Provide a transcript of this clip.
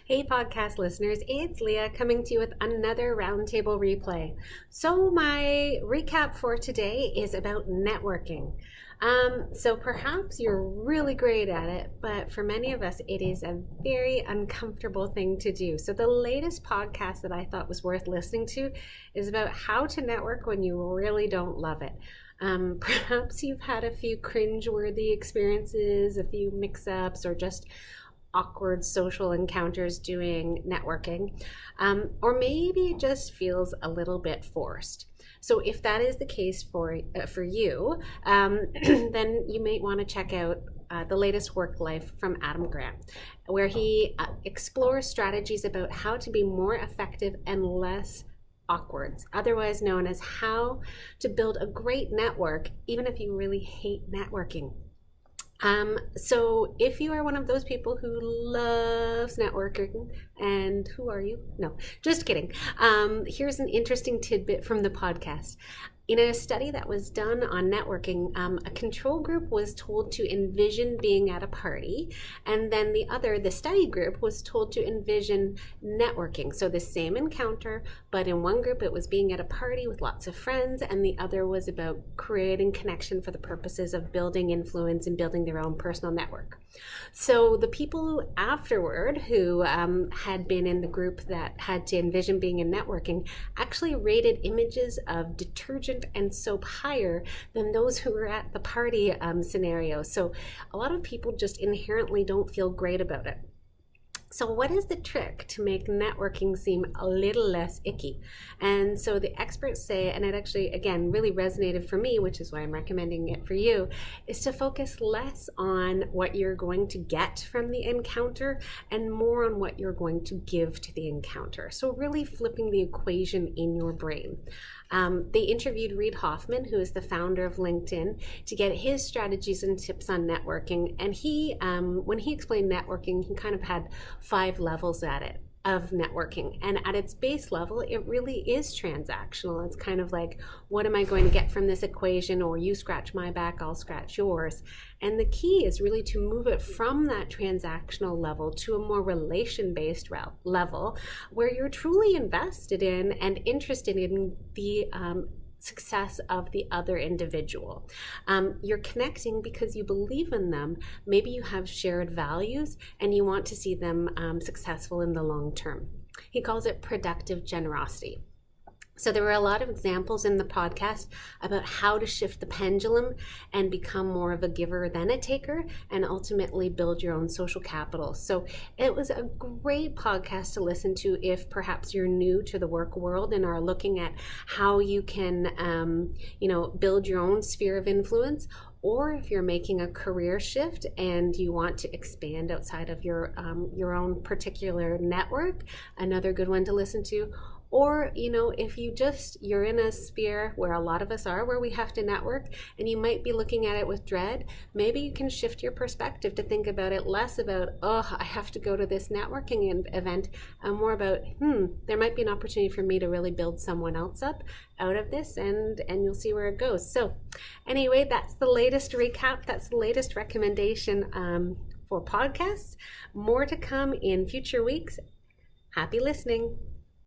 Hey, podcast listeners, it's Leah coming to you with another Roundtable replay. So, my recap for today is about networking. So perhaps you're really great at it, but for many of us, it is a very uncomfortable thing to do. So, the latest podcast that I thought was worth listening to is about how to network when you really don't love it. Perhaps you've had a few cringeworthy experiences, a few mix-ups, or just awkward social encounters doing networking, or maybe it just feels a little bit forced. So if that is the case for you, then you may want to check out the latest Work Life from Adam Grant, where he explores strategies about how to be more effective and less awkward, otherwise known as how to build a great network even if you really hate networking. So if you are one of those people who loves networking, and who are you? No, just kidding. Here's an interesting tidbit from the podcast. In a study that was done on networking, a control group was told to envision being at a party, and then the study group was told to envision networking. So the same encounter, but in one group it was being at a party with lots of friends, and the other was about creating connection for the purposes of building influence and building their own personal network. So the people afterward who had been in the group that had to envision being in networking actually rated images of detergent and soap higher than those who were at the party scenario. So a lot of people just inherently don't feel great about it. So what is the trick to make networking seem a little less icky? And so the experts say, and it actually, again, really resonated for me, which is why I'm recommending it for you, is to focus less on what you're going to get from the encounter and more on what you're going to give to the encounter. So really flipping the equation in your brain. They interviewed Reid Hoffman, who is the founder of LinkedIn, to get his strategies and tips on networking. And he, when he explained networking, he kind of had 5 levels of networking. And at its base level, it really is transactional. It's kind of like, what am I going to get from this equation? Or you scratch my back, I'll scratch yours. And the key is really to move it from that transactional level to a more relation-based level where you're truly invested in and interested in the success of the other individual. You're connecting because you believe in them. Maybe you have shared values and you want to see them successful in the long term. He calls it productive generosity. So there were a lot of examples in the podcast about how to shift the pendulum and become more of a giver than a taker and ultimately build your own social capital. So it was a great podcast to listen to if perhaps you're new to the work world and are looking at how you can, build your own sphere of influence. Or if you're making a career shift and you want to expand outside of your own particular network, another good one to listen to. Or, if you're in a sphere where a lot of us are, where we have to network, and you might be looking at it with dread, maybe you can shift your perspective to think about it less about, I have to go to this networking event, and more about, there might be an opportunity for me to really build someone else up out of this, and you'll see where it goes. So anyway, that's the latest recap. That's the latest recommendation for podcasts. More to come in future weeks. Happy listening.